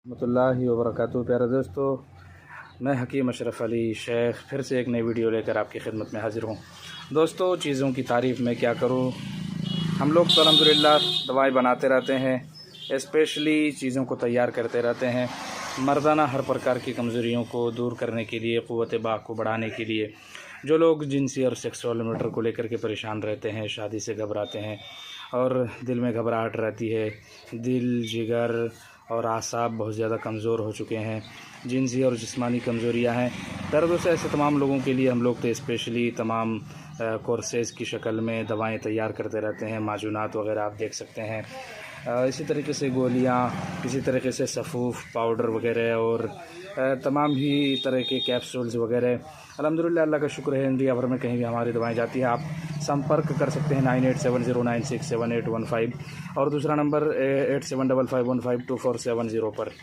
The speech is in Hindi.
रहमतुल्लाहि व बरकातहू। प्यारे दोस्तों, मैं हकीम अशरफ़ अली शेख फिर से एक नई वीडियो लेकर आपकी खिदमत में हाज़िर हूँ। दोस्तों, चीज़ों की तारीफ़ मैं क्या करूँ, हम लोग तो अल्हम्दुलिल्लाह दवाई बनाते रहते हैं, स्पेशली चीज़ों को तैयार करते रहते हैं मर्दाना हर प्रकार की कमज़ोरियों को दूर करने के लिए, क़ुव्वत बाक़ को बढ़ाने के लिए। जो लोग जिनसी और सेक्सुअल मैटर को लेकर के परेशान रहते हैं, शादी से घबराते हैं और दिल में घबराहट रहती है, दिल, जिगर और आसाब बहुत ज़्यादा कमज़ोर हो चुके हैं, जिनसी और जिस्मानी कमज़ोरियाँ हैं, दर्द से ऐसे तमाम लोगों के लिए हम लोग तो स्पेशली तमाम कोर्सेज़ की शक्ल में दवाएं तैयार करते रहते हैं। माजूनात वगैरह आप देख सकते हैं, इसी तरीके से गोलियां, इसी तरीके से सफ़ूफ़ पाउडर वगैरह और तमाम ही तरह के कैप्सूल्स वगैरह। अल्हम्दुलिल्लाह, अल्लाह का शुक्र है, इंडिया भर में कहीं भी हमारी दवाएं जाती हैं। आप संपर्क कर सकते हैं 9870967815 और दूसरा नंबर 8755152470 पर।